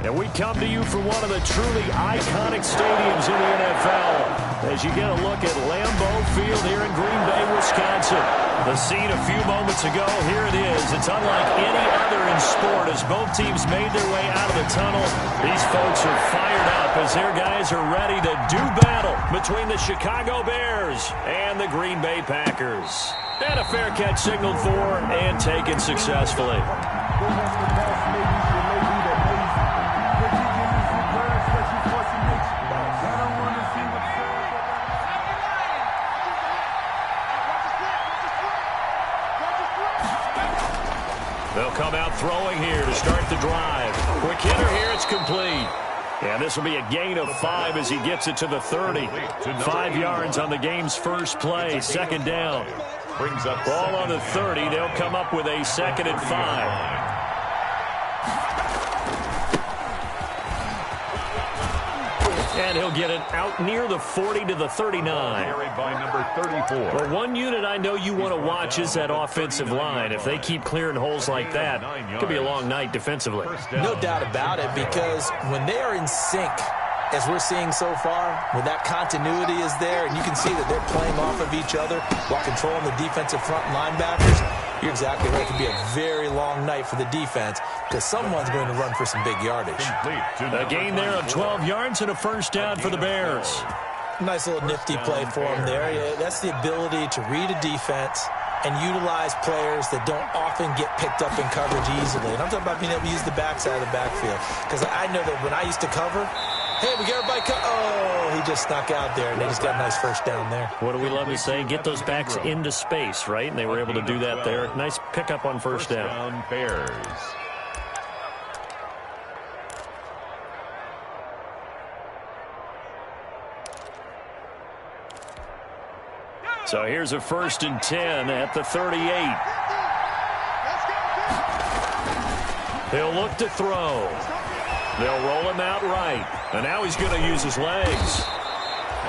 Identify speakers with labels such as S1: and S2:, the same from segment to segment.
S1: And we come to you from one of the truly iconic stadiums in the NFL as you get a look at Lambeau Field here in Green Bay, Wisconsin. The scene a few moments ago, here it is. It's unlike any other in sport as both teams made their way out of the tunnel. These folks are fired up as their guys are ready to do battle between the Chicago Bears and the Green Bay Packers. And a fair catch signaled for and taken successfully. They'll come out throwing here to start the drive. Quick hitter here, it's complete. And this will be a gain of 5 as he gets it to the 30. 5 yards on the game's first play, second down. Ball on the 30, they'll come up with a 2nd and 5. And he'll get it out near the 40 to the 39.
S2: By number 34.
S1: Well, one unit I know you want to watch is that offensive line. If they keep clearing holes like that, it could be a long night defensively.
S3: No doubt about it, because when they are in sync, as we're seeing so far, when that continuity is there, and you can see that they're playing off of each other while controlling the defensive front linebackers, you're exactly right. It could be a very long night for the defense because someone's going to run for some big yardage.
S1: A gain there of 12 yards and a first down for the Bears.
S3: Nice little nifty play for them there. Yeah, that's the ability to read a defense and utilize players that don't often get picked up in coverage easily. And I'm talking about being able to use the backside of the backfield. Because I know that when I used to cover, hey, we got everybody oh, he just snuck out there, and they just got a nice first down there.
S1: What do we love to say? Get those backs into space, right? And they were able to do that there. Nice pickup on first down.
S2: Bears.
S1: So here's a 1st and 10 at the 38. He'll look to throw. They'll roll him out right. And now he's going to use his legs.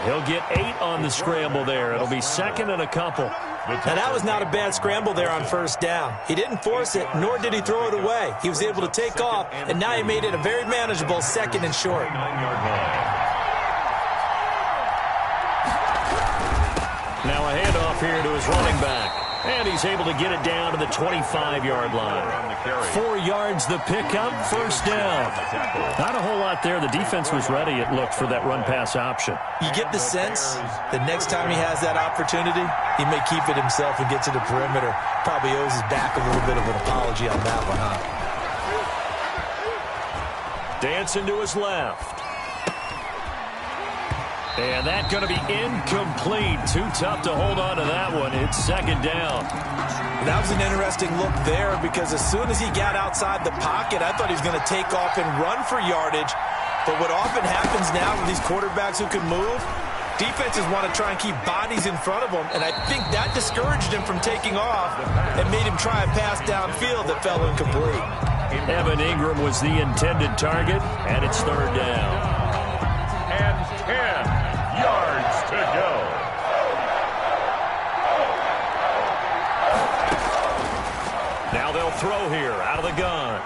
S1: He'll get 8 on the scramble there. It'll be 2nd and a couple.
S3: Now, that was not a bad scramble there on first down. He didn't force it, nor did he throw it away. He was able to take off, and now he made it a very manageable 2nd and short.
S2: 9-yard line.
S1: Now a handoff here to his running back. And he's able to get it down to the 25-yard line. 4 yards the pickup, first down. Not a whole lot there. The defense was ready, it looked, for that run-pass option.
S3: You get the sense that next time he has that opportunity, he may keep it himself and get to the perimeter. Probably owes his back a little bit of an apology on that one, huh?
S1: Dancing to his left. And that's going to be incomplete. Too tough to hold on to that one. It's 2nd down.
S3: That was an interesting look there because as soon as he got outside the pocket, I thought he was going to take off and run for yardage. But what often happens now with these quarterbacks who can move, defenses want to try and keep bodies in front of them. And I think that discouraged him from taking off and made him try a pass downfield that fell incomplete.
S1: Evan Ingram was the intended target, and it's 3rd down.
S2: And 10 yards to go.
S1: Now they'll throw here out of the gun.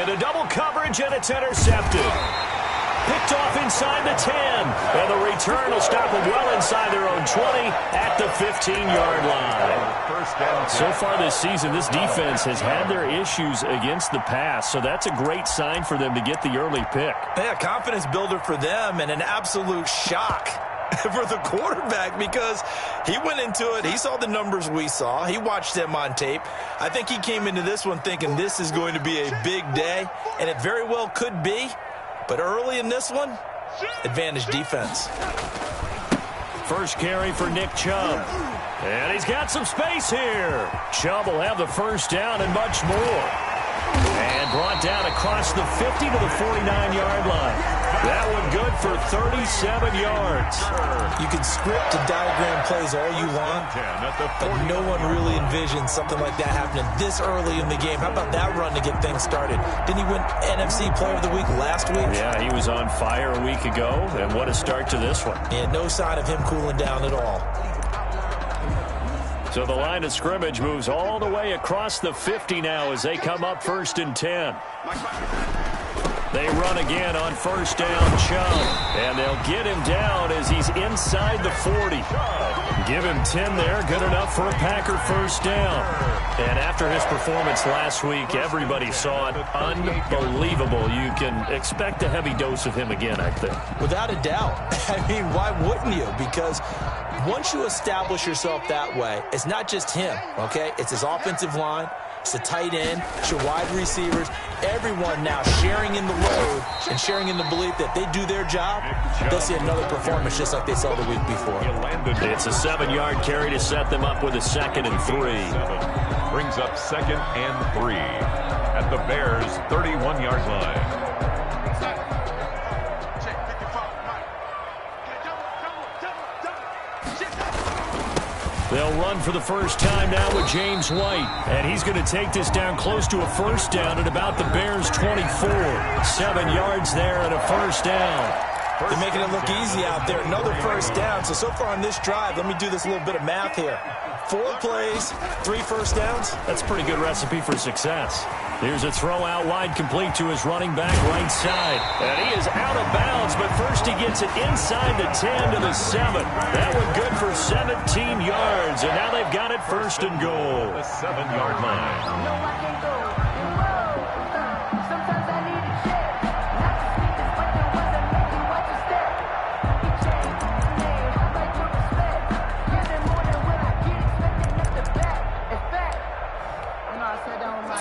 S1: Into double coverage, and it's intercepted. Picked off inside the 10. And the return will stop them well inside their own 20 at the 15-yard line. So far this season, this defense has had their issues against the pass, so that's a great sign for them to get the early pick.
S3: Yeah, confidence builder for them and an absolute shock for the quarterback because he went into it. He saw the numbers we saw. He watched them on tape. I think he came into this one thinking this is going to be a big day, and it very well could be. But early in this one, advantage defense.
S1: First carry for Nick Chubb. And he's got some space here. Chubb will have the first down and much more. And brought down across the 50 to the 49-yard line. That one good for 37 yards.
S3: You can script and diagram plays all you want, but no one really envisions something like that happening this early in the game. How about that run to get things started? Didn't he win NFC Player of the Week last week?
S1: Yeah, he was on fire a week ago, and what a start to this one.
S3: And no sign of him cooling down at all.
S1: So the line of scrimmage moves all the way across the 50 now as they come up 1st and 10. They run again on 1st down, Chubb. And they'll get him down as he's inside the 40. Give him 10 there. Good enough for a Packer 1st down. And after his performance last week, everybody saw it. Unbelievable. You can expect a heavy dose of him again, I think.
S3: Without a doubt. I mean, why wouldn't you? Because once you establish yourself that way, it's not just him, okay? It's his offensive line. It's the tight end. It's your wide receivers. Everyone now sharing in the load and sharing in the belief that they do their job. They'll see another performance just like they saw the week before.
S1: It's a 7-yard carry to set them up with a 2nd and 3.
S2: Brings up 2nd and 3 at the Bears' 31-yard line.
S1: They'll run for the first time now with James White. And he's going to take this down close to a 1st down at about the Bears' 24. 7 yards there and a 1st down.
S3: They're making it look easy out there. Another 1st down. So far on this drive, let me do this little bit of math here. 4 plays, 3 1st downs.
S1: That's a pretty good recipe for success. Here's a throw out wide, complete to his running back right side. And he is out of bounds, but first he gets it inside the 10 to the 7. That one good for 17 yards, and now they've got it 1st and goal.
S2: The 7-yard line.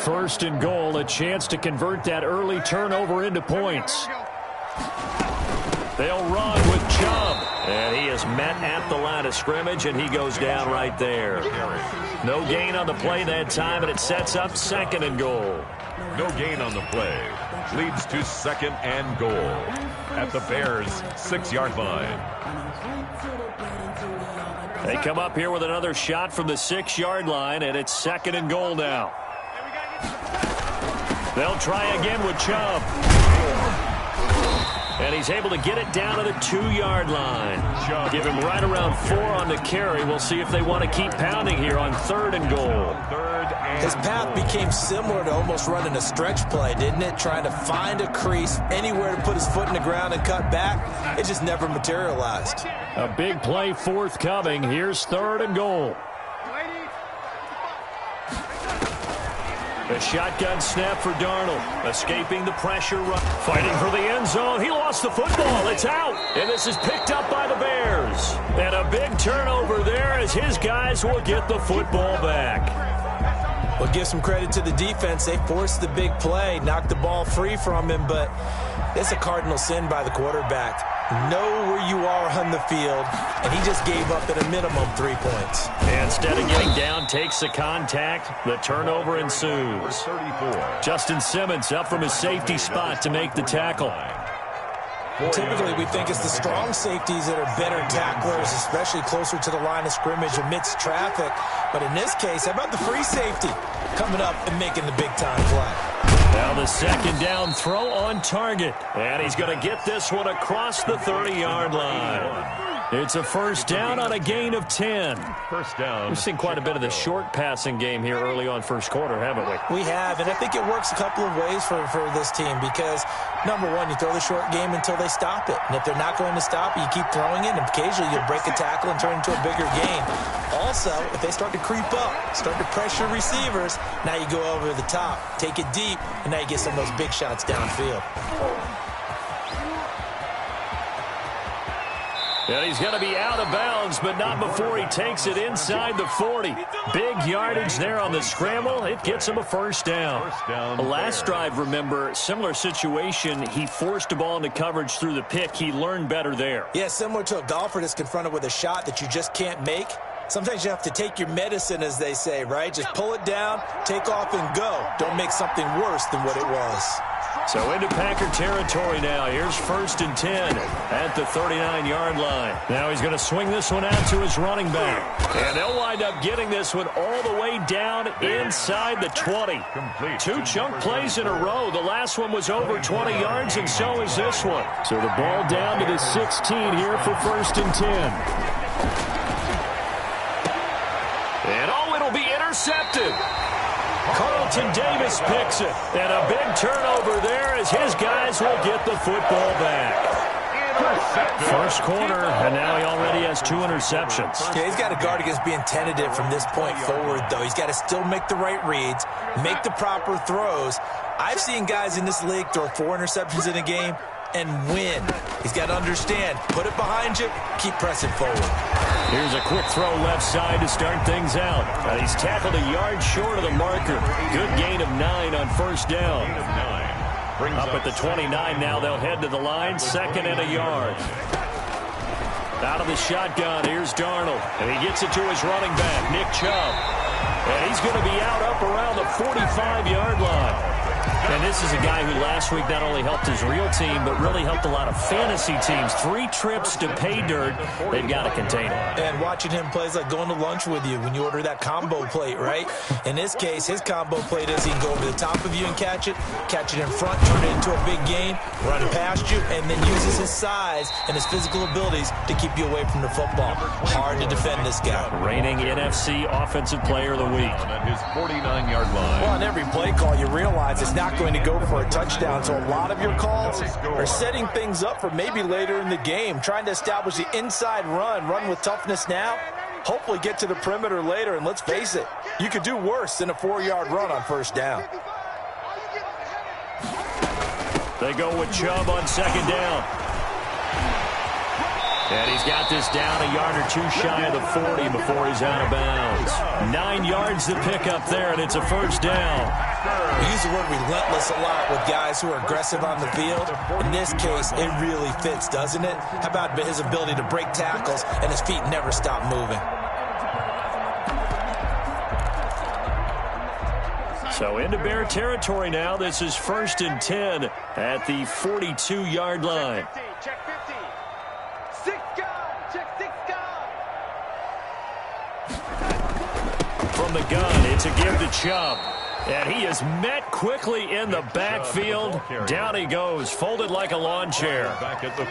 S1: First and goal, a chance to convert that early turnover into points. They'll run with Chubb. And he is met at the line of scrimmage, and he goes down right there. No gain on the play that time, and it sets up 2nd and goal.
S2: No gain on the play. Leads to 2nd and goal at the Bears' 6-yard line.
S1: They come up here with another shot from the 6-yard line, and it's 2nd and goal now. They'll try again with Chubb. And he's able to get it down to the 2-yard line. Give him right around 4 on the carry. We'll see if they want to keep pounding here on 3rd and goal.
S3: His path became similar to almost running a stretch play, didn't it? Trying to find a crease, anywhere to put his foot in the ground and cut back. It just never materialized.
S1: A big play forthcoming. Here's 3rd and goal. A shotgun snap for Darnold. Escaping the pressure. Fighting for the end zone. He lost the football. It's out. And this is picked up by the Bears. And a big turnover there as his guys will get the football back.
S3: Well, give some credit to the defense. They forced the big play, knocked the ball free from him, but it's a cardinal sin by the quarterback. Know where you are on the field, and he just gave up at a minimum 3 points.
S1: And instead of getting down, takes the contact. The turnover ensues. Justin Simmons up from his safety spot to make the tackle.
S3: Typically, we think it's the strong safeties that are better tacklers, especially closer to the line of scrimmage amidst traffic. But in this case, how about the free safety coming up and making the big-time play?
S1: Now the 2nd down throw on target. And he's going to get this one across the 30-yard line. It's a 1st down on a gain of 10.
S2: 1st down.
S1: We've seen quite a bit of the short passing game here early on 1st quarter, haven't we?
S3: We have, and I think it works a couple of ways for this team because, number one, you throw the short game until they stop it. And if they're not going to stop it, you keep throwing it, and occasionally you'll break a tackle and turn it into a bigger gain. Also, if they start to creep up, start to pressure receivers, now you go over the top, take it deep, and now you get some of those big shots downfield.
S1: And he's going to be out of bounds, but not before he takes it inside the 40. Big yardage there on the scramble. It gets him a 1st down. Last drive, remember, similar situation. He forced the ball into coverage through the pick. He learned better there.
S3: Yeah, similar to a golfer that's confronted with a shot that you just can't make. Sometimes you have to take your medicine, as they say, right? Just pull it down, take off, and go. Don't make something worse than what it was.
S1: So into Packer territory now. Here's 1st and 10 at the 39-yard line. Now he's going to swing this one out to his running back. And they'll wind up getting this one all the way down inside the 20. Two chunk plays in a row. The last one was over 20 yards, and so is this one. So the ball down to the 16 here for 1st and 10. And oh, it'll be intercepted. Carlton Davis picks it. And a big turnover there as his guys will get the football back. First quarter, and now he already has 2 interceptions.
S3: Yeah, he's got to guard against being tentative from this point forward, though. He's got to still make the right reads, make the proper throws. I've seen guys in this league throw 4 interceptions in a game and win. He's got to understand, put it behind you, keep pressing forward.
S1: Here's a quick throw left side to start things out. He's tackled a yard short of the marker. Good gain of 9 on first down. Up at the 29 now, they'll head to the line, 2nd and a yard. Out of the shotgun, here's Darnold. And he gets it to his running back, Nick Chubb. And he's going to be out up around the 45-yard line. And this is a guy who last week not only helped his real team, but really helped a lot of fantasy teams. 3 trips to pay dirt. They've got to contain him.
S3: And watching him play is like going to lunch with you when you order that combo plate, right? In this case, his combo plate is he can go over the top of you and catch it in front, turn it into a big gain, run past you, and then uses his size and his physical abilities to keep you away from the football. Hard to defend this guy.
S1: Reigning NFC Offensive Player of the Week.
S2: At his 49-yard line.
S3: Well, on every play call, you realize it's not going to go for a touchdown, so a lot of your calls are setting things up for maybe later in the game, trying to establish the inside run with toughness now, hopefully get to the perimeter later, and let's face it, you could do worse than a 4-yard run on first down.
S1: They go with Chubb on 2nd down. And he's got this down a yard or 2 shy of the 40 before he's out of bounds. 9 yards to pick up there, and it's a first down.
S3: We use the word relentless a lot with guys who are aggressive on the field. In this case, it really fits, doesn't it? How about his ability to break tackles and his feet never stop moving?
S1: So into Bear territory now. This is 1st and 10 at the 42-yard line.
S4: Check 50. 6 guard. Check 6 guard.
S1: From the gun, it's a give to Chubb. And he is met quickly in the backfield. Down he goes, folded like a lawn chair.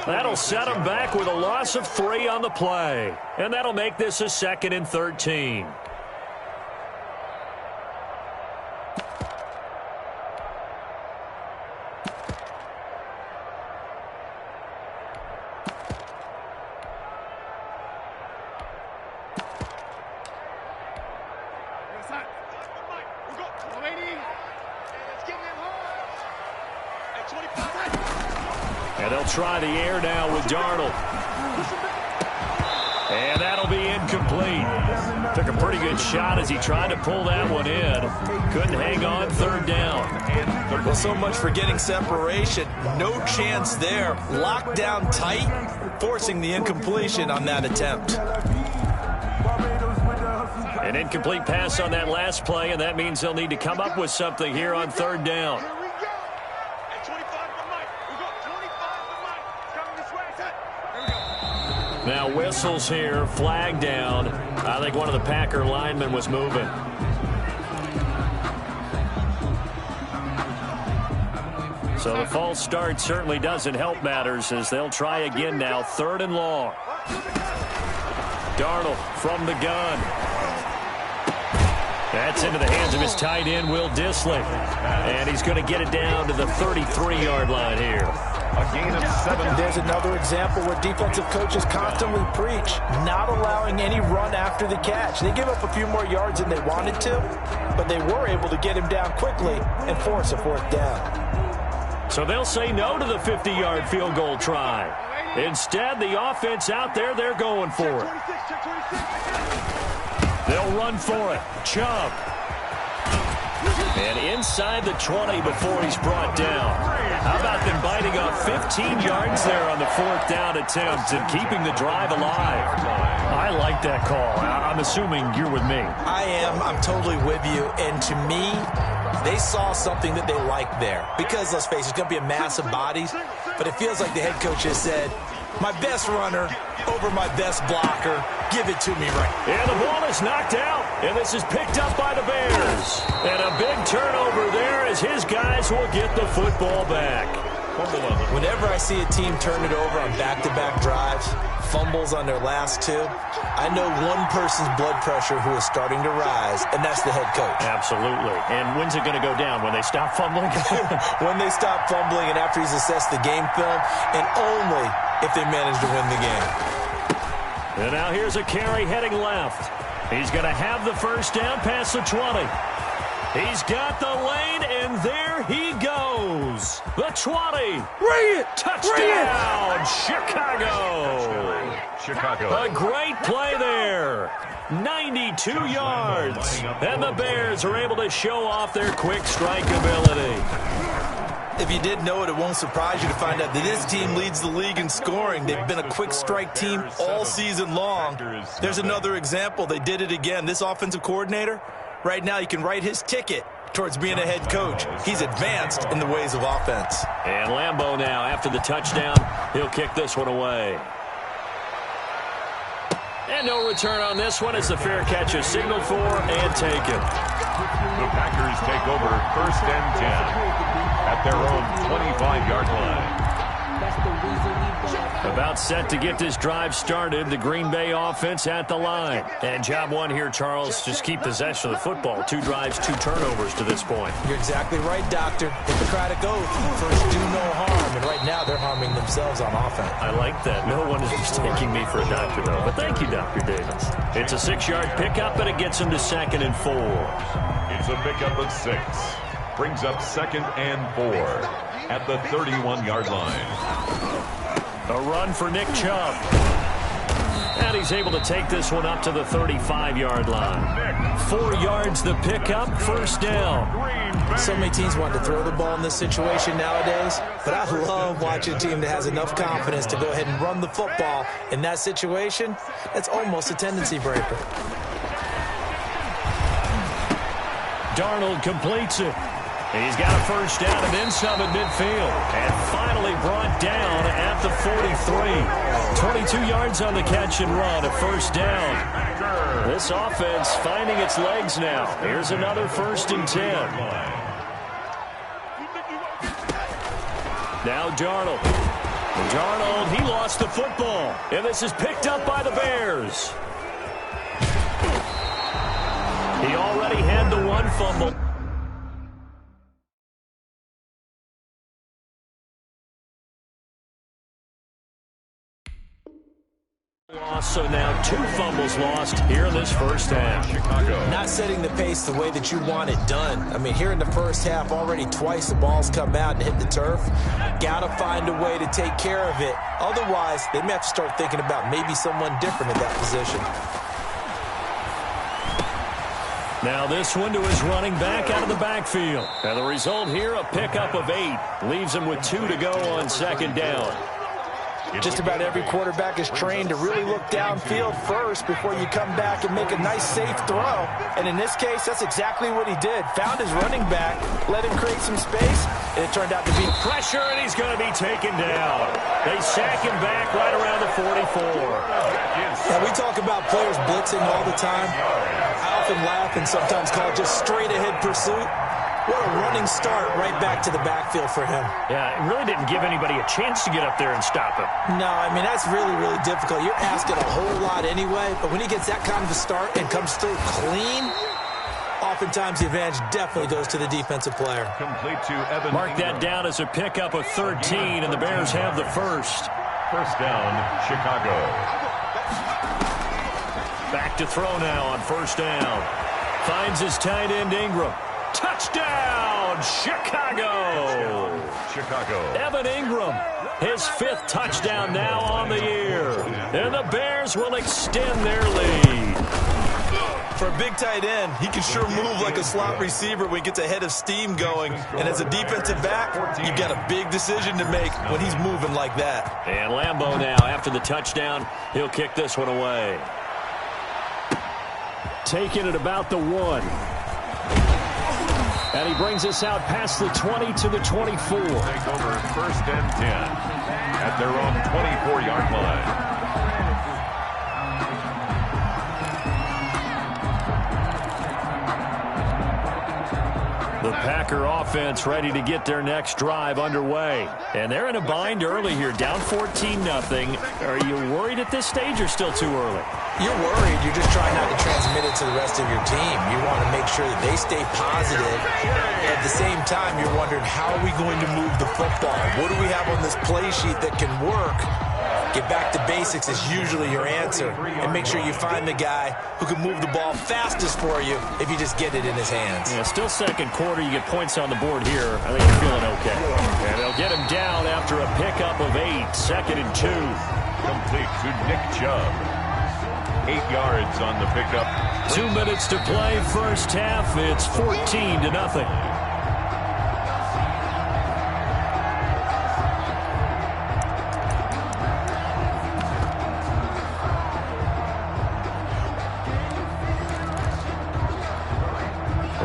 S1: That'll set him back with a loss of 3 on the play. And that'll make this a 2nd and 13. And they'll try the air now with Darnold. And that'll be incomplete. Took a pretty good shot as he tried to pull that one in. Couldn't hang on, 3rd down.
S3: Well, so much for getting separation. No chance there. Locked down tight, forcing the incompletion on that attempt.
S1: An incomplete pass on that last play, and that means they'll need to come up with something here on 3rd down. Now whistles here, flag down. I think one of the Packer linemen was moving. So the false start certainly doesn't help matters as they'll try again now, 3rd and long. Darnold from the gun. That's into the hands of his tight end, Will Dissly. And he's going to get it down to the 33-yard line here.
S2: A gain of 7.
S3: There's another example where defensive coaches constantly preach not allowing any run after the catch. They give up a few more yards than they wanted to, but they were able to get him down quickly and force a 4th down.
S1: So they'll say no to the 50-yard field goal try. Instead, the offense out there, they're going for it. They'll run for it. Chubb. And inside the 20 before he's brought down. How about them biting off 15 yards there on the 4th down attempt and keeping the drive alive? I like that call. I'm assuming you're with me.
S3: I am. I'm totally with you. And to me, they saw something that they liked there. Because, let's face it, it's going to be a mass of bodies. But it feels like the head coach has said, my best runner over my best blocker. Give it to me right.
S1: And the ball is knocked out. And this is picked up by the Bears. And a big turnover there as his guys will get the football back.
S3: Whenever I see a team turn it over on back-to-back drives, fumbles on their last two, I know one person's blood pressure who is starting to rise, and that's the head coach.
S1: Absolutely. And when's it going to go down? When they stop fumbling?
S3: When they stop fumbling and after he's assessed the game film, and only if they manage to win the game.
S1: And now here's a carry heading left. He's going to have the first down past the 20. He's got the lane, and there he goes. The 20.
S3: Bring it!
S1: Touchdown, Chicago.
S2: Chicago.
S1: A great play there. 92 yards. And the Bears are able to show off their quick strike ability.
S3: If you didn't know it, it won't surprise you to find out that this team leads the league in scoring. They've been a quick strike team all season long. There's another example. They did it again. This offensive coordinator, right now, you can write his ticket towards being a head coach. He's advanced in the ways of offense.
S1: And Lambeau now, after the touchdown, he'll kick this one away. And no return on this one. It's a fair catch, a signal for, and taken.
S2: The Packers take over 1st and 10 at their own 25-yard line.
S1: About set to get this drive started. The Green Bay offense at the line. And job one here, Charles, just keep possession of the football. 2 drives, 2 turnovers to this point.
S3: You're exactly right, Doctor. Hippocratic oath. First, do no harm. And right now, they're harming themselves on offense.
S1: I like that. No one is mistaking me for a doctor, though. But thank you, Dr. Davis. It's a 6-yard pickup, and it gets him to 2nd and 4.
S2: It's a pickup of 6. Brings up 2nd and 4 at the 31-yard line.
S1: A run for Nick Chubb. And he's able to take this one up to the 35-yard line. 4 yards the pickup, 1st down.
S3: So many teams want to throw the ball in this situation nowadays, but I love watching a team that has enough confidence to go ahead and run the football. In that situation, that's almost a tendency breaker.
S1: Darnold completes it. He's got a 1st down and then some at midfield. And finally brought down at the 43. 22 yards on the catch and run, a 1st down. This offense finding its legs now. Here's another 1st and 10. Now Darnold. Darnold, he lost the football. And this is picked up by the Bears. He already had the 1 fumble. So now 2 fumbles lost here in this 1st half.
S2: Chicago.
S3: Not setting the pace the way that you want it done. I mean, here in the 1st half, already twice the ball's come out and hit the turf. Got to find a way to take care of it. Otherwise, they may have to start thinking about maybe someone different at that position.
S1: Now this one to his running back out of the backfield. And the result here, a pickup of 8. Leaves him with 2 to go on 2nd down.
S3: Just about every quarterback is trained to really look downfield first before you come back and make a nice, safe throw. And in this case, that's exactly what he did. Found his running back, let him create some space, and it turned out to be
S1: pressure, and he's going to be taken down. They sack him back right around the 44.
S3: Yeah, we talk about players blitzing all the time. I often laugh and sometimes call it just straight-ahead pursuit. What a running start right back to the backfield for him.
S1: Yeah, it really didn't give anybody a chance to get up there and stop him.
S3: No, I mean, that's really, really difficult. You're asking a whole lot anyway, but when he gets that kind of a start and comes through clean, oftentimes the advantage definitely goes to the defensive player.
S2: Complete to Evan.
S1: Mark that down as a pickup of 13, and the Bears have the 1st.
S2: 1st down, Chicago.
S1: Back to throw now on 1st down. Finds his tight end Ingram. Touchdown, Chicago!
S2: Chicago.
S1: Evan Ingram, his 5th touchdown now on the year. And the Bears will extend their lead.
S3: For a big tight end, he can sure move like a slot receiver when he gets a head of steam going. And as a defensive back, you've got a big decision to make when he's moving like that.
S1: And Lambeau now, after the touchdown, he'll kick this one away. Taking it about the 1. And he brings us out past the 20 to the 24.
S2: Take over 1st and 10 at their own 24-yard line.
S1: The Packer offense ready to get their next drive underway. And they're in a bind early here, down 14-0. Are you worried at this stage or still too early?
S3: You're worried. You're just trying not to transmit it to the rest of your team. You want to make sure that they stay positive. At the same time, you're wondering, how are we going to move the football? What do we have on this play sheet that can work? Get back to basics is usually your answer. And make sure you find the guy who can move the ball fastest for you if you just get it in his hands.
S1: Yeah, still second quarter. You get points on the board here. I think you're feeling okay. And they'll get him down after a pickup of 8. 2nd and 2.
S2: Complete to Nick Chubb. 8 yards on the pickup.
S1: 2 minutes to play first half. It's 14-0.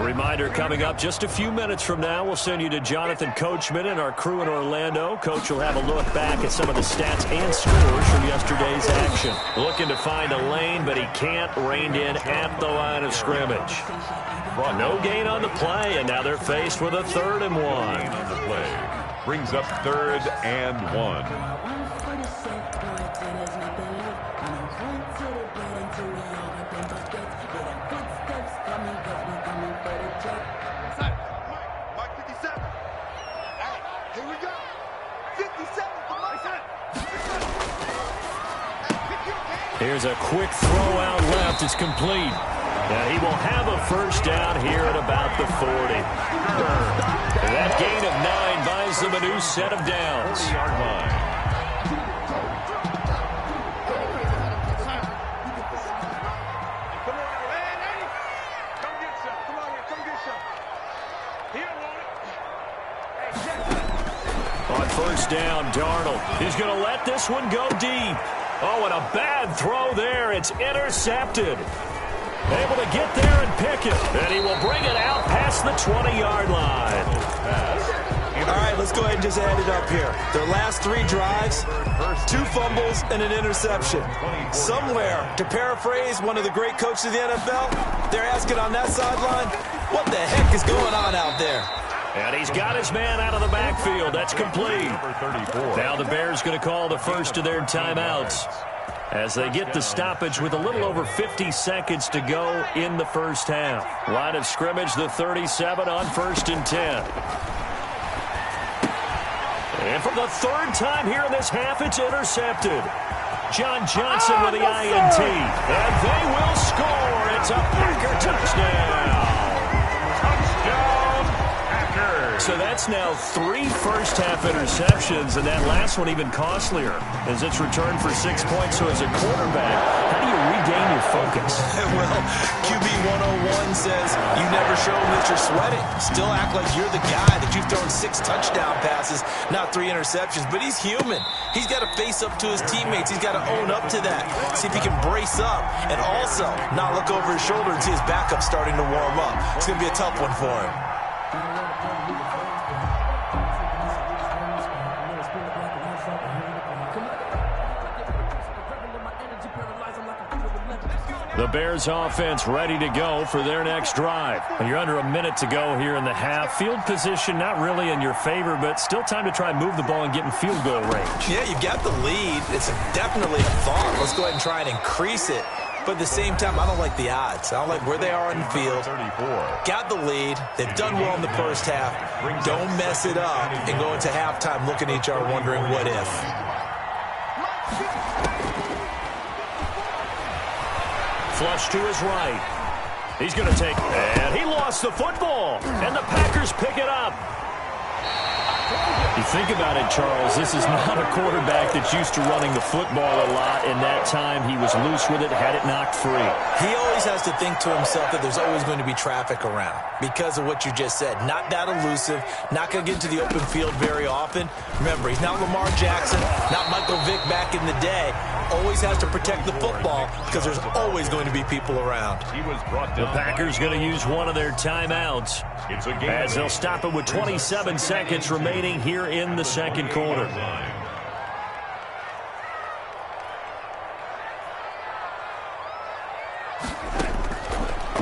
S1: Reminder coming up just a few minutes from now. We'll send you to Jonathan Coachman and our crew in Orlando. Coach will have a look back at some of the stats and scores from yesterday's action. Looking to find a lane, but he can't. Reined in at the line of scrimmage. No gain on the play, and now they're faced with a 3rd and 1.
S2: On the play. Brings up 3rd and 1.
S1: Here's a quick throw out left. It's complete. And he will have a first down here at about the 40. That gain of 9 buys them a new set of downs.
S2: 40-yard line.
S1: On first down, Darnold. He's going to let this one go deep. Oh, and a bad throw there. It's intercepted. Able to get there and pick it. And he will bring it out past the 20-yard line.
S3: All right, let's go ahead and just add it up here. Their last 3 drives, 2 fumbles and an interception. Somewhere, to paraphrase one of the great coaches of the NFL, they're asking on that sideline, what the heck is going on out there?
S1: And he's got his man out of the backfield. That's complete. Now the Bears going to call the first of their timeouts as they get the stoppage with a little over 50 seconds to go in the first half. Line of scrimmage, the 37 on 1st and 10. And for the 3rd time here in this half, it's intercepted. John Johnson with the INT. And they will score. It's a Packer touchdown. So that's now 3 first-half interceptions, and that last one even costlier as it's returned for 6 points. So as a quarterback, how do you regain your focus?
S3: Well, QB 101 says you never show them that you're sweating. Still act like you're the guy, that you've thrown 6 touchdown passes, not 3 interceptions. But he's human. He's got to face up to his teammates. He's got to own up to that. See if he can brace up and also not look over his shoulder and see his backup starting to warm up. It's going to be a tough one for him.
S1: The Bears offense ready to go for their next drive. And you're under a minute to go here in the half. Field position not really in your favor, but still time to try and move the ball and get in field goal range.
S3: Yeah, you've got the lead. It's definitely a thought. Let's go ahead and try and increase it. But at the same time, I don't like the odds. I don't like where they are on the field.
S2: 34.
S3: Got the lead. They've done well in the first half. Don't mess it up and go into halftime looking at each other wondering what if.
S1: Flush to his right. He's going to take, and he lost the football. And the Packers pick it up. You think about it, Charles, this is not a quarterback that's used to running the football a lot, and that time he was loose with it, had it knocked free.
S3: He always has to think to himself that there's always going to be traffic around because of what you just said. Not that elusive, not going to get into the open field very often. Remember, he's not Lamar Jackson, not Michael Vick back in the day. Always has to protect the football because there's always going to be people around.
S1: The Packers going to use one of their timeouts as they'll stop it with 27 seconds remaining here in the second quarter.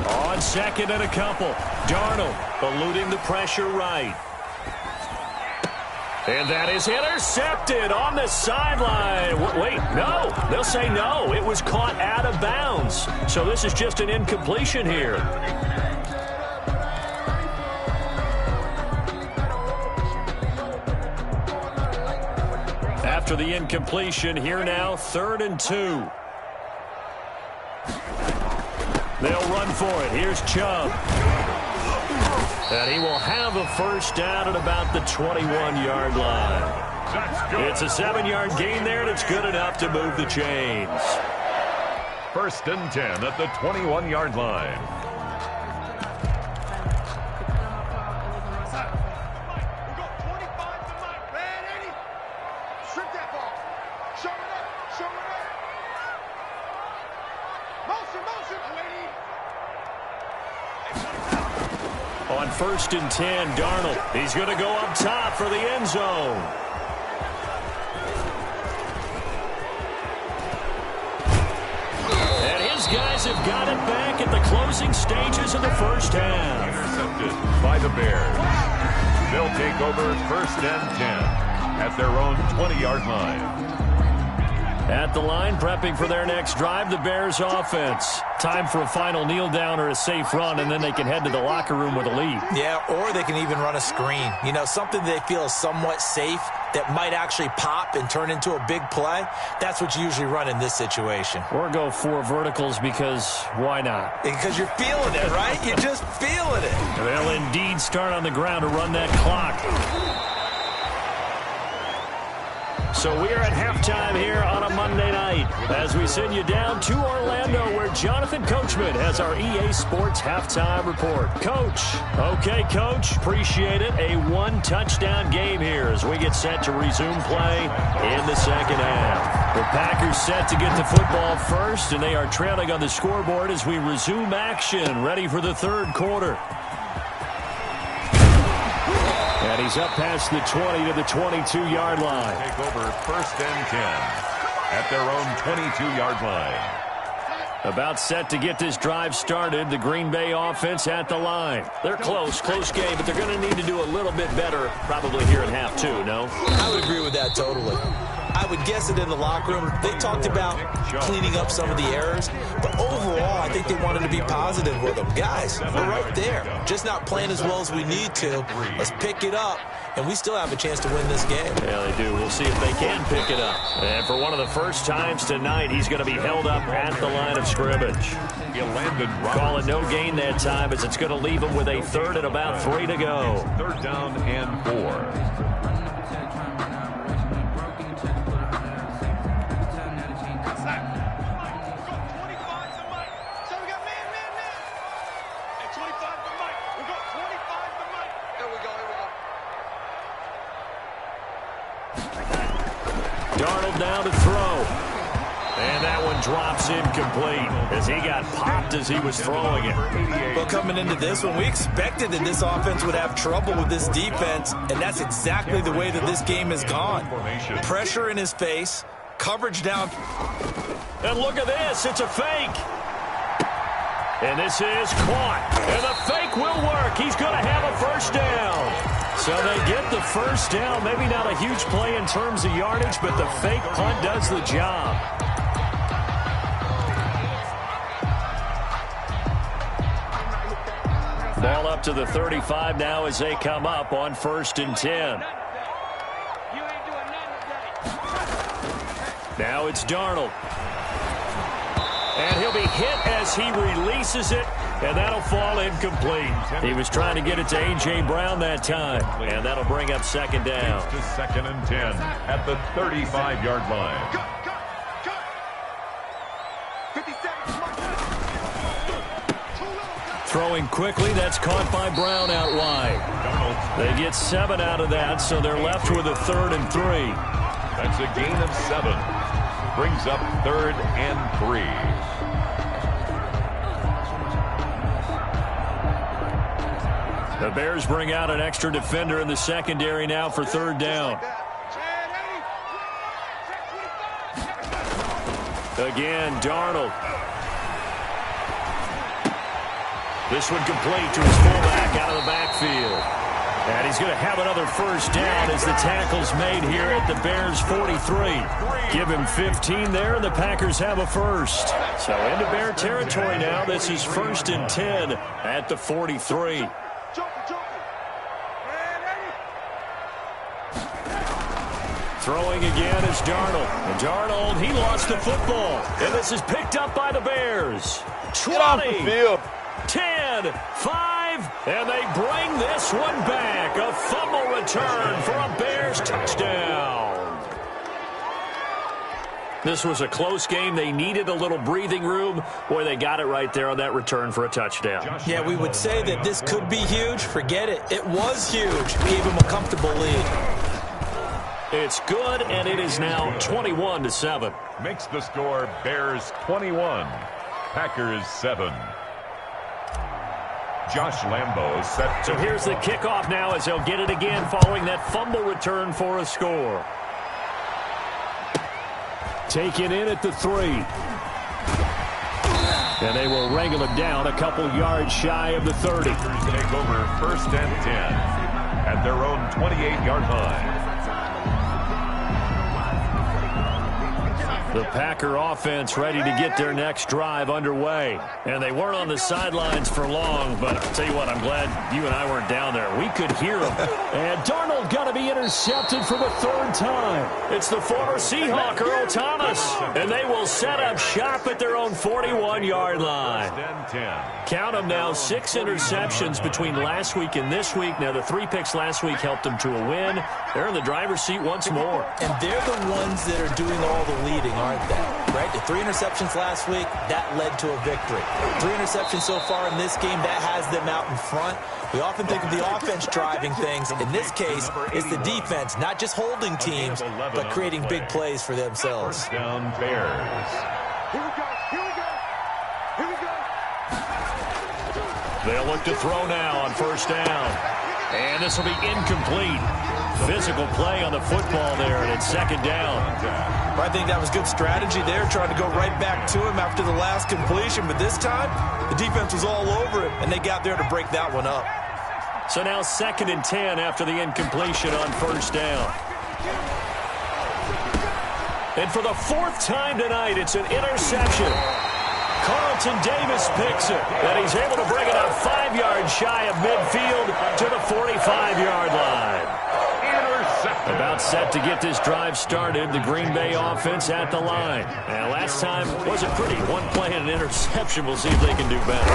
S1: On second and a couple, Darnold eluding the pressure right. And that is intercepted on the sideline. Wait, no. They'll say no. It was caught out of bounds. So this is just an incompletion here. After the incompletion, here now, 3rd and 2. They'll run for it. Here's Chubb. And he will have a first down at about the 21-yard line. It's a 7-yard gain there, and it's good enough to move the chains.
S2: 1st and 10 at the 21-yard line.
S1: On 1st and 10, Darnold. He's going to go up top for the end zone. And his guys have got it back at the closing stages of the first half.
S2: Intercepted by the Bears. They'll take over 1st and 10 at their own 20-yard line.
S1: At the line, prepping for their next drive, the Bears offense. Time for a final kneel down or a safe run, and then they can head to the locker room with a lead.
S3: Yeah, or they can even run a screen. You know, something they feel is somewhat safe that might actually pop and turn into a big play. That's what you usually run in this situation.
S1: Or go 4 verticals because why not?
S3: Because you're feeling it, right? You're just feeling it.
S1: They'll indeed start on the ground to run that clock. So we're at halftime here on a Monday night as we send you down to Orlando where Jonathan Coachman has our EA Sports halftime report. Coach. Okay, Coach. Appreciate it. A 1-touchdown game here as we get set to resume play in the second half. The Packers set to get the football first, and they are trailing on the scoreboard as we resume action, ready for the 3rd quarter. And he's up past the 20 to the 22-yard line.
S2: Take over 1st and 10 at their own 22-yard line.
S1: About set to get this drive started. The Green Bay offense at the line. They're close game, but they're going to need to do a little bit better probably here in half 2, no?
S3: I would agree with that totally. I would guess it in the locker room. They talked about cleaning up some of the errors, but overall, I think they wanted to be positive with them. Guys, we're right there. Just not playing as well as we need to. Let's pick it up, and we still have a chance to win this game.
S1: Yeah, they do. We'll see if they can pick it up. And for one of the first times tonight, he's going to be held up at the line of scrimmage. Call it no gain that time as it's going to leave him with a 3rd and about 3 to go.
S2: 3rd down and 4.
S1: Darnold now to throw. And that one drops incomplete as he got popped as he was throwing it.
S3: Well, coming into this one, we expected that this offense would have trouble with this defense, and that's exactly the way that this game has gone. Pressure in his face, coverage down.
S1: And look at this. It's a fake. And this is caught. And the fake will work. He's going to have a first down. So they get the first down. Maybe not a huge play in terms of yardage, but the fake punt does the job. Ball up to the 35 now as they come up on 1st and 10. Now it's Darnold. And he'll be hit as he releases it, and that'll fall incomplete. He was trying to get it to A.J. Brown that time, and that'll bring up 2nd down.
S2: To 2nd and 10 at the 35-yard line.
S1: Throwing quickly, that's caught by Brown out wide. They get 7 out of that, so they're left with a 3rd and 3.
S2: That's a gain of 7. Brings up 3rd and 3.
S1: The Bears bring out an extra defender in the secondary now for 3rd down. Again, Darnold. This one complete to his fullback out of the backfield. And he's going to have another first down as the tackle's made here at the Bears' 43. Give him 15 there, and the Packers have a first. So into Bear territory now. This is 1st and 10 at the 43. Throwing again is Darnold. And Darnold, he lost the football. And this is picked up by the Bears. 20.
S5: Get off the field.
S1: 10, 5, and they bring this one back. A fumble return for a Bears touchdown. This was a close game. They needed a little breathing room. Boy, they got it right there on that return for a touchdown.
S3: Yeah, we would say that this could be huge. Forget it. It was huge. Gave him a comfortable lead.
S1: It's good, and it is now 21-7.
S2: Makes the score Bears 21, Packers 7. Josh Lambo set.
S1: So here's the kickoff now as they'll get it again following that fumble return for a score. Taken in at the 3. And they will wrangle it down a couple yards shy of the 30.
S2: Packers take over 1st and 10 at their own 28-yard line.
S1: The Packer offense ready to get their next drive underway. And they weren't on the sidelines for long, but I'll tell you what, I'm glad you and I weren't down there. We could hear them. And Darnold got to be intercepted for the 3rd time. It's the former Seahawk, Earl Thomas. And they will set up shop at their own 41-yard line. Count them now, 6 interceptions between last week and this week. Now, the 3 picks last week helped them to a win. They're in the driver's seat once more.
S3: And they're the ones that are doing all the leading, aren't they? Right? The 3 interceptions last week, that led to a victory. 3 interceptions so far in this game, that has them out in front. We often think of the offense driving things. In this case, it's the defense, not just holding teams, but creating big plays for themselves.
S2: Down Bears.
S4: Here we go. Here we go. Here we go.
S1: They'll look to throw now on 1st down. And this will be incomplete. Physical play on the football there, and it's 2nd down.
S3: I think that was good strategy there, trying to go right back to him after the last completion. But this time, the defense was all over him, and they got there to break that one up.
S1: So now 2nd and 10 after the incompletion on 1st down. And for the 4th time tonight, it's an interception. Carlton Davis picks it, and he's able to bring it up 5 yards shy of midfield to the 45-yard line. About set to get this drive started, the Green Bay offense at the line. And last time wasn't pretty. 1 play and an interception. We'll see if they can do better.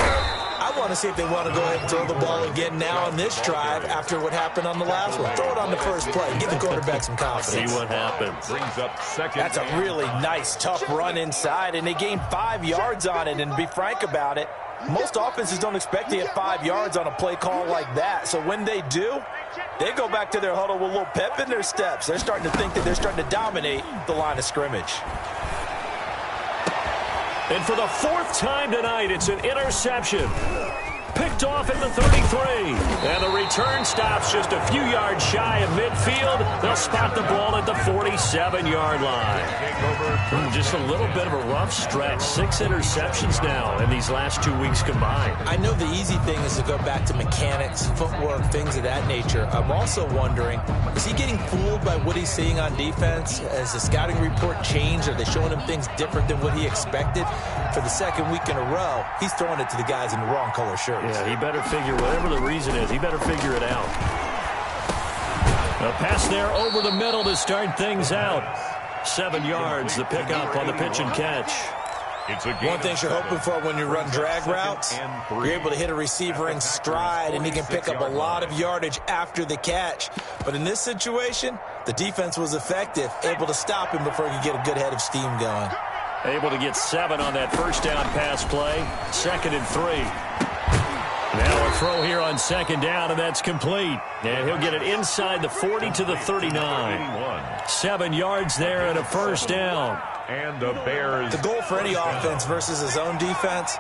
S3: I want to see if they want to go ahead and throw the ball again now on this drive after what happened on the last one. Throw it on the first play. Give the quarterback some confidence.
S1: See what happens.
S2: Brings up 2nd.
S3: That's a really nice, tough run inside, and they gained 5 yards on it. And to be frank about it, most offenses don't expect to get 5 yards on a play call like that. So when they do, they go back to their huddle with a little pep in their steps. They're starting to think that they're starting to dominate the line of scrimmage.
S1: And for the 4th time tonight, it's an interception. Picked off at the 33. And the return stops just a few yards shy of midfield. They'll spot the ball at the 47-yard line. Just a little bit of a rough stretch. 6 interceptions now in these last 2 weeks combined.
S3: I know the easy thing is to go back to mechanics, footwork, things of that nature. I'm also wondering, is he getting fooled by what he's seeing on defense? Has the scouting report changed? Are they showing him things different than what he expected? For the 2nd week in a row, he's throwing it to the guys in the wrong color shirts.
S1: Yeah, he better figure, whatever the reason is, he better figure it out. A pass there over the middle to start things out. 7 yards, the pickup on the pitch and catch.
S3: One thing you're hoping for when you run drag routes, you're able to hit a receiver in stride, and he can pick up a lot of yardage after the catch. But in this situation, the defense was effective, able to stop him before he could get a good head of steam going.
S1: Able to get 7 on that 1st down pass play. 2nd and 3. Now a throw here on 2nd down, and that's complete. And he'll get it inside the 40 to the 39. 7 yards there and a 1st down.
S2: And the Bears.
S3: The goal for any offense versus his own defense,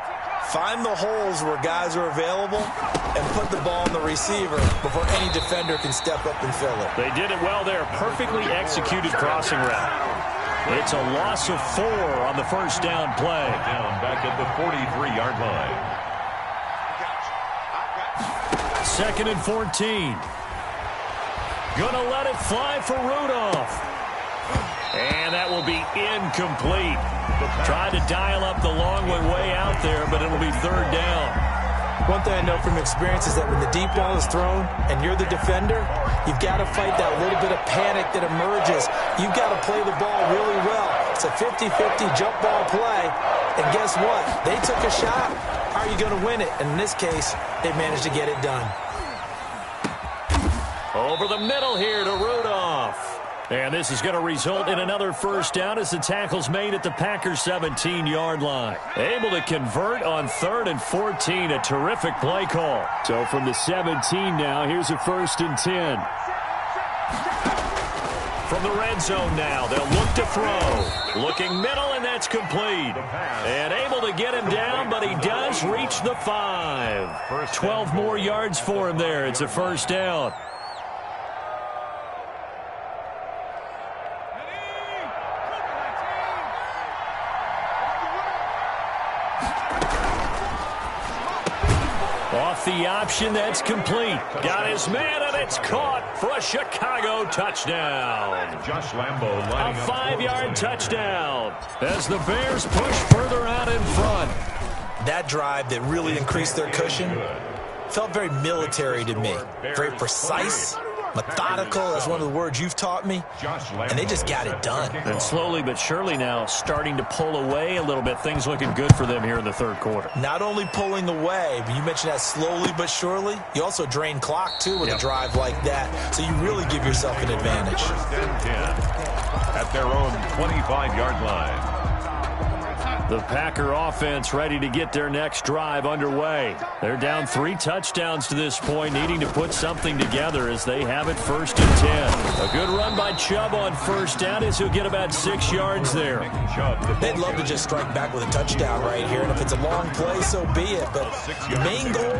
S3: find the holes where guys are available and put the ball on the receiver before any defender can step up and fill it.
S1: They did it well there. Perfectly executed crossing route. It's a loss of 4 on the 1st down play.
S2: Down back at the 43-yard line.
S1: 2nd and 14. Gonna let it fly for Rudolph. And that will be incomplete. Trying to dial up the long way out there, but it'll be third down.
S3: One thing I know from experience is that when the deep ball is thrown and you're the defender, you've got to fight that little bit of panic that emerges. You've got to play the ball really well. It's a 50-50 jump ball play. And guess what? They took a shot. How are you going to win it? And in this case, they managed to get it done.
S1: Over the middle here to Rudolph. And this is going to result in another first down as the tackle's made at the Packers' 17-yard line. Able to convert on 3rd and 14. A terrific play call. So from the 17 now, here's a 1st and 10. From the red zone now, they'll look to throw. Looking middle, and that's complete. And able to get him down, but he does reach the 5. 12 more yards for him there. It's a first down. Off the option, that's complete. Got his man, and it's caught for a Chicago touchdown.
S2: Josh Lambo lining
S1: a
S2: up
S1: 5-yard touchdown as the Bears push further out in front.
S3: That drive that really increased their cushion felt very military to me. Very precise, methodical. That's one of the words you've taught me. And they just got it done.
S1: And slowly but surely now starting to pull away a little bit. Things looking good for them here in the third quarter. Not
S3: only pulling away, but you mentioned that slowly but surely. You also drain clock, too, with a drive like that. So you really give yourself an advantage.
S2: 10 at their own 25-yard line.
S1: The Packer offense ready to get their next drive underway. They're down 3 touchdowns to this point, needing to put something together as they have it 1st and 10. A good run by Chubb on first down as he'll get about 6 yards there.
S3: They'd love to just strike back with a touchdown right here, and if it's a long play, so be it. But the main goal,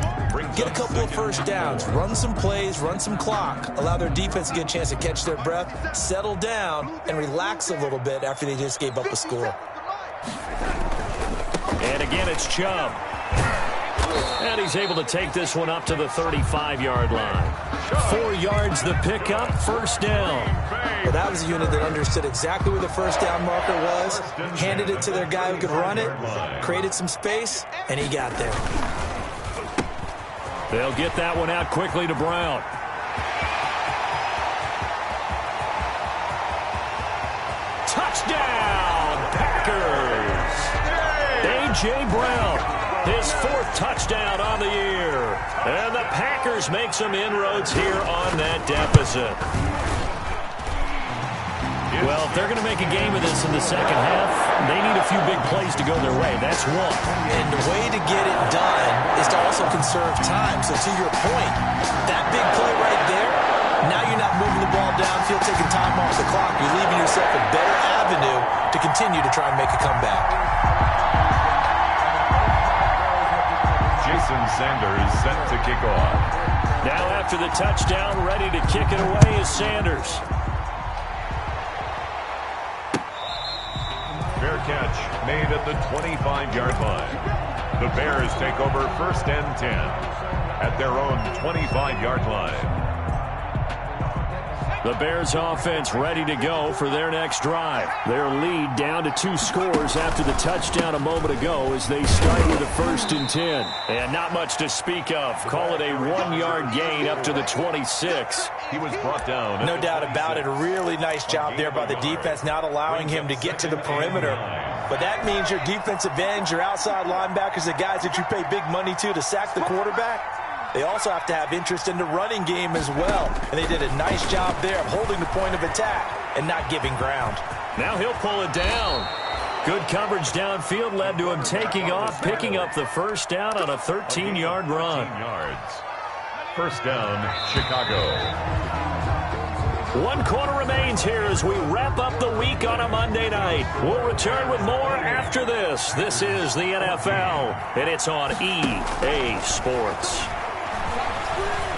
S3: get a couple of first downs, run some plays, run some clock, allow their defense to get a chance to catch their breath, settle down, and relax a little bit after they just gave up a score.
S1: And again, it's Chubb. And he's able to take this one up to the 35-yard line. 4 yards the pickup, first down.
S3: Well, that was a unit that understood exactly where the first down marker was, handed it to their guy who could run it, created some space, and he got there.
S1: They'll get that one out quickly to Brown. Touchdown, Packers! A.J. Brown, his 4th touchdown on the year. And the Packers make some inroads here on that deficit. Well, if they're going to make a game of this in the second half, they need a few big plays to go their way. That's one.
S3: And the way to get it done is to also conserve time. So to your point, that big play right there, now you're not moving the ball downfield, taking time off the clock. You're leaving yourself a better avenue to continue to try and make a comeback.
S2: Jason Sanders set to kick off.
S1: Now after the touchdown, ready to kick it away is Sanders.
S2: Fair catch made at the 25-yard line. The Bears take over 1st and 10 at their own 25-yard line.
S1: The Bears offense ready to go for their next drive. Their lead down to 2 scores after the touchdown a moment ago as they start with a 1st and 10. And not much to speak of. Call it a 1-yard gain up to the 26.
S2: He was brought down.
S3: No doubt about it. A really nice job there by the defense, not allowing him to get to the perimeter. But that means your defensive ends, your outside linebackers, the guys that you pay big money to sack the quarterback, they also have to have interest in the running game as well. And they did a nice job there of holding the point of attack and not giving ground.
S1: Now he'll pull it down. Good coverage downfield led to him taking off, picking up the first down on a 13-yard run.
S2: 13 yards. First down, Chicago.
S1: 1 quarter remains here as we wrap up the week on a Monday night. We'll return with more after this. This is the NFL, and it's on EA Sports.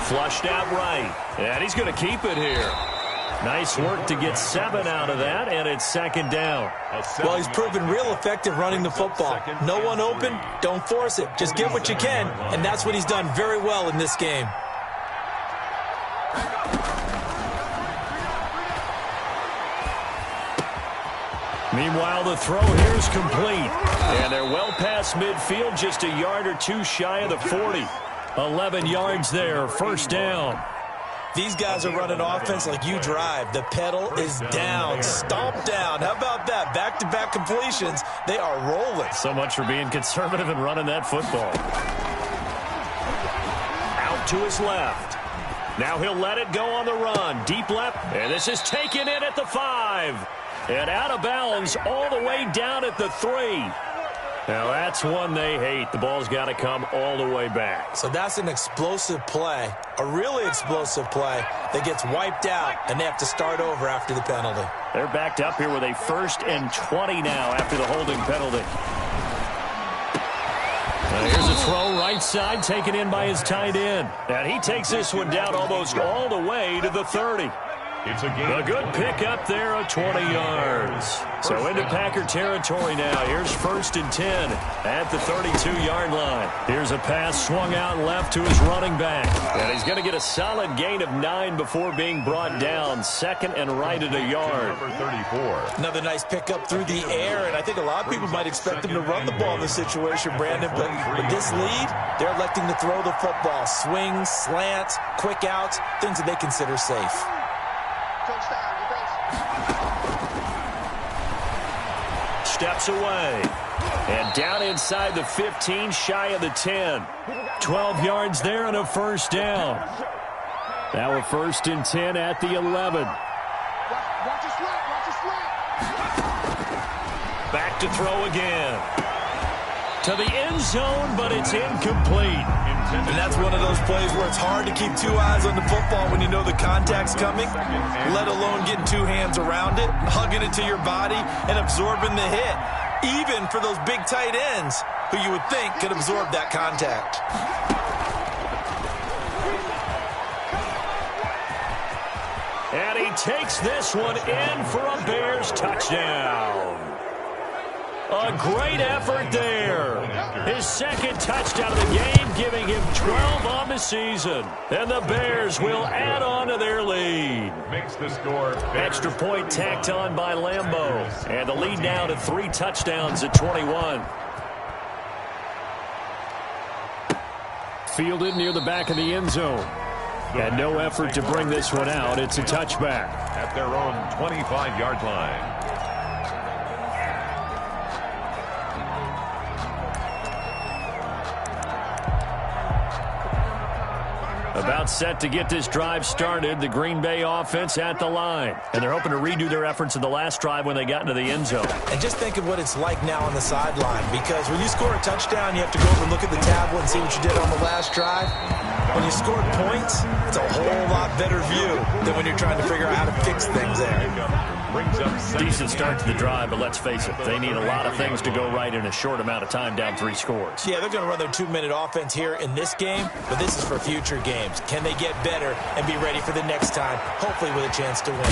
S1: Flushed out right, and he's going to keep it here. Nice work to get 7 out of that, and it's 2nd down.
S3: Well, he's proven real effective running the football. No one open, don't force it. Just get what you can, and that's what he's done very well in this game.
S1: Meanwhile, the throw here is complete. And they're well past midfield, just a yard or two shy of the 40. 11 yards there, first down.
S3: These guys are running offense like you drive. The pedal is down, stomped down. How about that? Back-to-back completions. They are rolling.
S1: So much for being conservative and running that football. Out to his left. Now he'll let it go on the run. Deep left. And this is taken in at the 5. And out of bounds all the way down at the 3. Now that's one they hate. The ball's got to come all the way back.
S3: So that's an explosive play, a really explosive play that gets wiped out, and they have to start over after the penalty.
S1: They're backed up here with a 1st and 20 now after the holding penalty. Here's a throw right side taken in by his tight end. And he takes this one down almost all the way to the 30.
S2: It's a
S1: good pickup there of 20 yards. So into Packer territory now. Here's 1st and 10 at the 32-yard line. Here's a pass swung out left to his running back. And he's going to get a solid gain of 9 before being brought down. 2nd and right at a yard.
S2: Number 34.
S3: Another nice pickup through the air, and I think a lot of people might expect him to run the ball in this situation, Brandon. But with this lead, they're electing to throw the football. Swings, slants, quick outs, things that they consider safe.
S1: Steps away. And down inside the 15, shy of the 10. 12 yards there and a first down. Now a 1st and 10 at the 11. Back to throw again. To the end zone, but it's incomplete.
S3: And that's one of those plays where it's hard to keep 2 eyes on the football when you know the contact's coming, let alone getting 2 hands around it, hugging it to your body, and absorbing the hit, even for those big tight ends who you would think could absorb that contact.
S1: And he takes this one in for a Bears touchdown. A great effort there. His 2nd touchdown of the game, giving him 12 on the season. And the Bears will add on to their lead.
S2: Makes the score.
S1: Extra point tacked on by Lambeau. And the lead now to 3 touchdowns at 21. Fielded near the back of the end zone. And no effort to bring this one out. It's a touchback.
S2: At their own 25-yard line.
S1: About set to get this drive started. The Green Bay offense at the line. And they're hoping to redo their efforts in the last drive when they got into the end zone.
S3: And just think of what it's like now on the sideline. Because when you score a touchdown, you have to go over and look at the tablet and see what you did on the last drive. When you scored points, it's a whole lot better view than when you're trying to figure out how to fix things there.
S1: Decent start to the drive, but let's face it, they need a lot of things to go right in a short amount of time, down 3 scores.
S3: Yeah, they're going to run their 2-minute offense here in this game, but this is for future games. Can they get better and be ready for the next time, hopefully with a chance to win?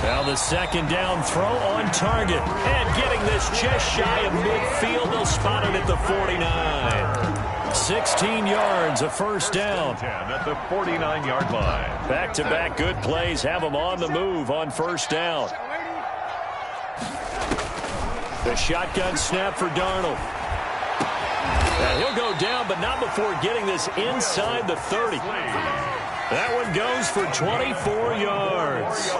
S1: Now the 2nd down throw on target. And getting this just shy of midfield, they'll spot it at the 49. 16 yards, a first down.
S2: 10 at the 49-yard line.
S1: Back-to-back good plays have them on the move on first down. The shotgun snap for Darnold. And he'll go down, but not before getting this inside the 30. That one goes for 24 yards.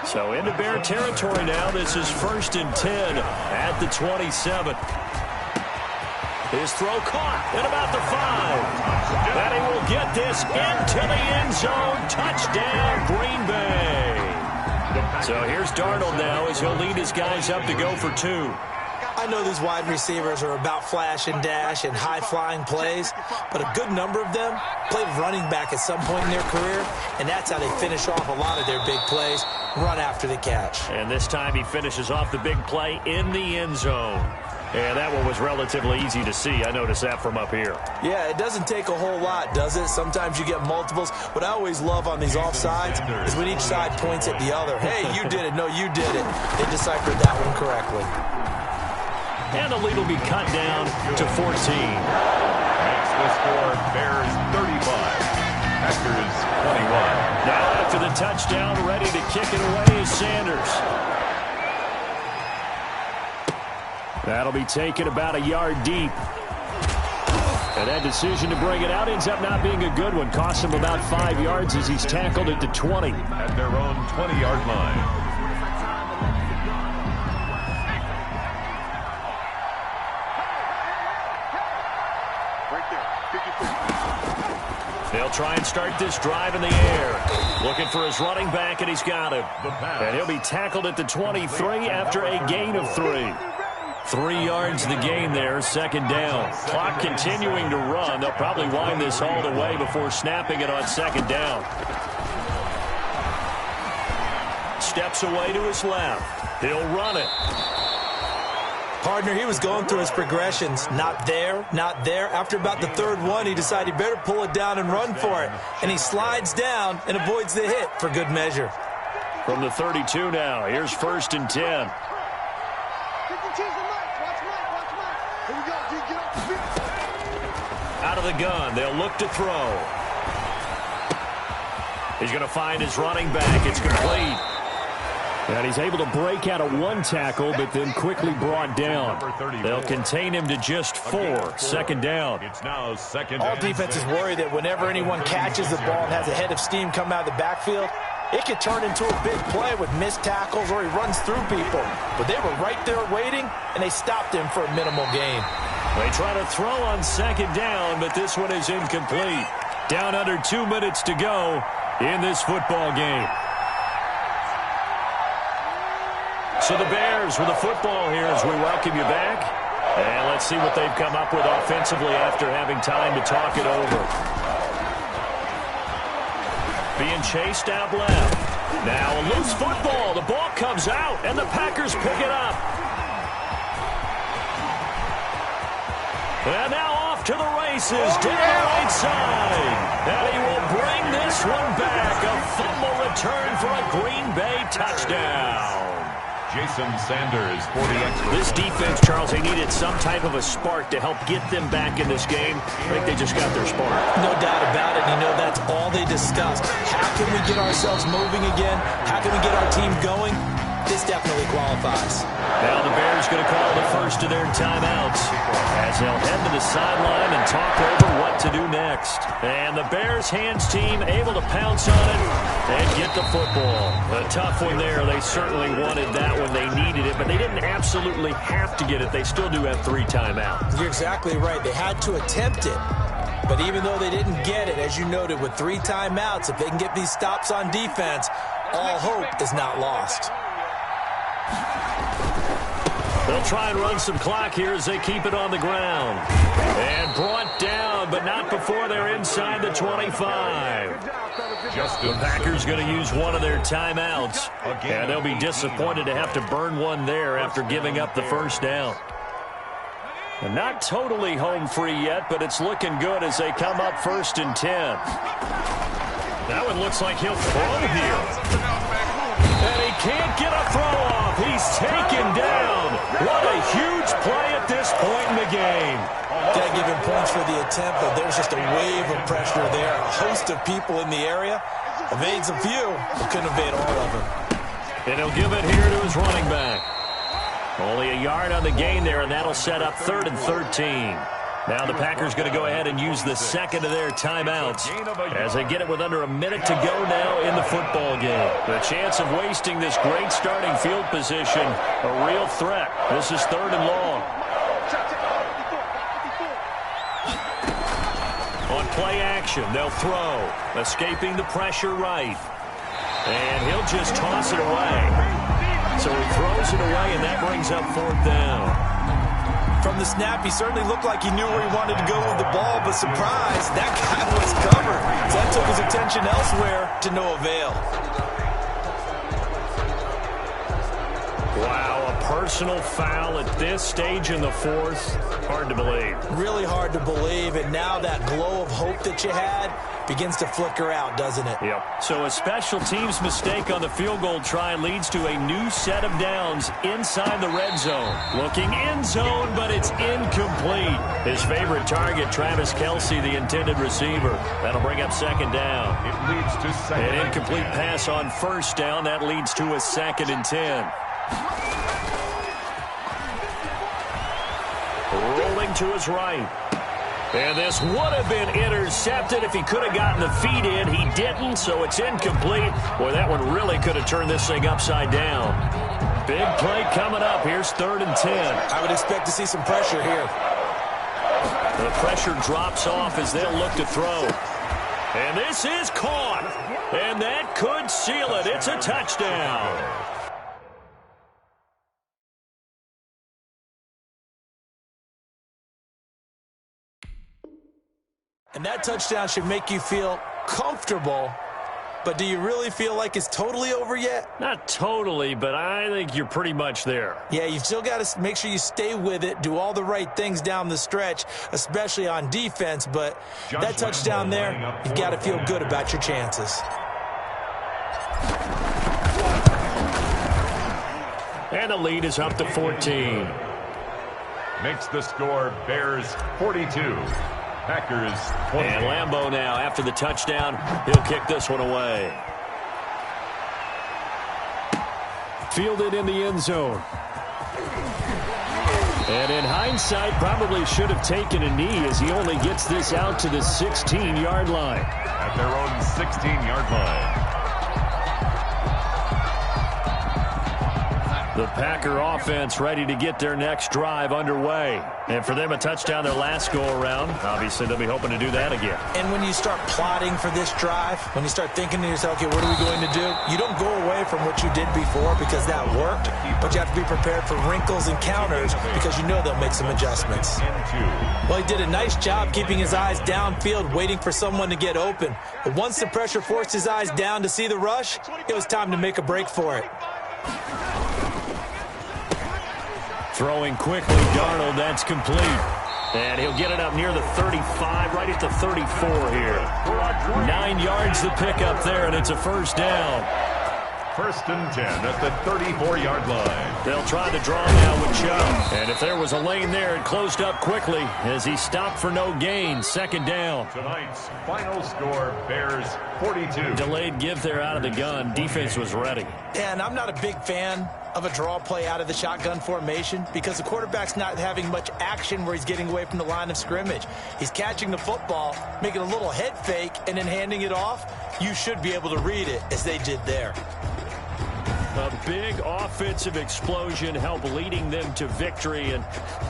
S1: So into Bear territory now. This is 1st and 10 at the 27. His throw caught at about the 5. And he will get this into the end zone. Touchdown, Green Bay. So here's Darnold now as he'll lead his guys up to go for 2.
S3: I know these wide receivers are about flash and dash and high-flying plays, but a good number of them played running back at some point in their career, and that's how they finish off a lot of their big plays, run after the catch.
S1: And this time he finishes off the big play in the end zone. And that one was relatively easy to see. I noticed that from up here.
S3: Yeah, it doesn't take a whole lot, does it? Sometimes you get multiples. What I always love on these offsides is when each side points at the other. Hey, you did it. No, you did it. They deciphered that one correctly.
S1: And the lead will be cut down to 14.
S2: Makes the score Bears 35. Packers 21.
S1: Now after the touchdown, ready to kick it away is Sanders. That'll be taken about a yard deep. And that decision to bring it out ends up not being a good one. Costs him about 5 yards as he's tackled at the 20.
S2: At their own 20-yard line.
S1: They'll try and start this drive in the air. Looking for his running back, and he's got him. And he'll be tackled at the 23 after a gain of 3. 3 yards the gain there, second down. Clock continuing to run. They'll probably wind this all the way before snapping it on second down. Steps away to his left. He'll run it.
S3: Partner, he was going through his progressions. Not there, not there. After about the third one, he decided he better pull it down and run for it. And he slides down and avoids the hit for good measure.
S1: From the 32 now, here's 1st and 10. Out of the gun, they'll look to throw. He's going to find his running back. It's complete. And he's able to break out of 1 tackle, but then quickly brought down. They'll contain him to just 4. Second down.
S2: It's now second.
S3: All defenses worry that whenever anyone catches the ball and has a head of steam come out of the backfield, it could turn into a big play with missed tackles or he runs through people. But they were right there waiting, and they stopped him for a minimal gain.
S1: They try to throw on second down, but this one is incomplete. Down under 2 minutes to go in this football game. So the Bears with the football here as we welcome you back. And let's see what they've come up with offensively after having time to talk it over. Being chased out left. Now a loose football. The ball comes out, and the Packers pick it up. And now off to the races, down the right side. And he will bring this one back. A fumble return for a Green Bay touchdown.
S2: Jason Sanders for the extra.
S1: This defense, Charles, they needed some type of a spark to help get them back in this game. I think they just got their spark.
S3: No doubt about it. You know, that's all they discussed. How can we get ourselves moving again? How can we get our team going? This definitely qualifies.
S1: Now the Bears going to call the first of their timeouts as they'll head to the sideline and talk over what to do next. And the Bears hands team able to pounce on it and get the football. A tough one there. They certainly wanted that when they needed it, but they didn't absolutely have to get it. They still do have 3 timeouts.
S3: You're exactly right. They had to attempt it. But even though they didn't get it, as you noted, with 3 timeouts, if they can get these stops on defense, all hope is not lost.
S1: They'll try and run some clock here as they keep it on the ground. And brought down, but not before they're inside the 25. The Packers going to use one of their timeouts. And they'll be disappointed to have to burn one there after giving up the first down. And not totally home free yet, but it's looking good as they come up 1st and 10. That one looks like he'll throw here. And he can't get a throw off. He's taken down. What a huge play at this point in the game.
S3: Got to give him points for the attempt, but there's just a wave of pressure there. A host of people in the area. Evades a few, but couldn't evade all of them.
S1: And he'll give it here to his running back. Only a yard on the gain there, and that'll set up 3rd and 13. Now the Packers going to go ahead and use the second of their timeouts as they get it with under a minute to go now in the football game. The chance of wasting this great starting field position, a real threat. This is 3rd and long. On play action, they'll throw. Escaping the pressure right. And he'll just toss it away. So he throws it away, and that brings up 4th down.
S3: From the snap, he certainly looked like he knew where he wanted to go with the ball, but surprise, that guy was covered. So that took his attention elsewhere to no avail.
S1: Wow, a personal foul at this stage in the 4th. Hard to believe.
S3: Really hard to believe, and now that glow of hope that you had begins to flicker out, doesn't it?
S1: Yep. So a special teams mistake on the field goal try leads to a new set of downs inside the red zone. Looking end zone, but it's incomplete. His favorite target, Travis Kelce, the intended receiver. That'll bring up 2nd down.
S2: It leads to 2nd.
S1: An incomplete pass on 1st down. That leads to a 2nd and 10. him to his right. And this would have been intercepted if he could have gotten the feet in. He didn't, so it's incomplete. Boy, that one really could have turned this thing upside down. Big play coming up. Here's 3rd and 10.
S3: I would expect to see some pressure here.
S1: The pressure drops off as they'll look to throw. And this is caught. And that could seal it. It's a touchdown.
S3: And that touchdown should make you feel comfortable. But do you really feel like it's totally over yet?
S1: Not totally, but I think you're pretty much there.
S3: Yeah, you've still got to make sure you stay with it, do all the right things down the stretch, especially on defense. But that touchdown there, you've got to feel good about your chances.
S1: And the lead is up to 14.
S2: Makes the score Bears 42. Packers 20.
S1: And Lambeau now, after the touchdown, he'll kick this one away. Fielded in the end zone. And in hindsight, probably should have taken a knee as he only gets this out to the 16-yard line.
S2: At their own 16-yard line.
S1: The Packer offense ready to get their next drive underway. And for them, a touchdown their last go-around. Obviously, they'll be hoping to do that again.
S3: And when you start plotting for this drive, when you start thinking to yourself, okay, what are we going to do? You don't go away from what you did before because that worked, but you have to be prepared for wrinkles and counters because you know they'll make some adjustments. Well, he did a nice job keeping his eyes downfield, waiting for someone to get open. But once the pressure forced his eyes down to see the rush, it was time to make a break for it.
S1: Throwing quickly, Darnold, that's complete. And he'll get it up near the 35, right at the 34 here. 9 yards to pick up there, and it's a first down.
S2: 1st and 10 at the 34-yard line.
S1: They'll try the draw now with Chubb. And if there was a lane there, it closed up quickly as he stopped for no gain. 2nd down.
S2: Tonight's final score, Bears 42.
S1: Delayed give there out of the gun. Defense was ready.
S3: Yeah, and I'm not a big fan of a draw play out of the shotgun formation because the quarterback's not having much action where he's getting away from the line of scrimmage. He's catching the football, making a little head fake, and then handing it off. You should be able to read it as they did there.
S1: A big offensive explosion helped leading them to victory. And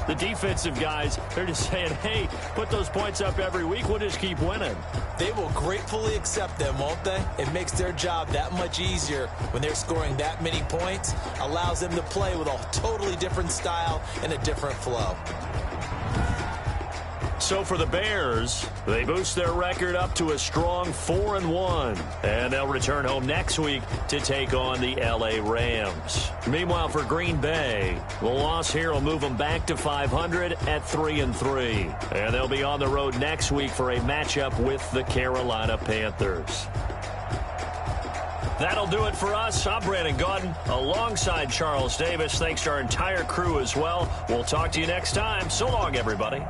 S1: the defensive guys, they're just saying, hey, put those points up every week. We'll just keep winning.
S3: They will gratefully accept them, won't they? It makes their job that much easier when they're scoring that many points. Allows them to play with a totally different style and a different flow.
S1: So for the Bears, they boost their record up to a strong 4-1. And they'll return home next week to take on the L.A. Rams. Meanwhile, for Green Bay, the loss here will move them back to 500 at 3-3. And they'll be on the road next week for a matchup with the Carolina Panthers. That'll do it for us. I'm Brandon Gaudin alongside Charles Davis. Thanks to our entire crew as well. We'll talk to you next time. So long, everybody.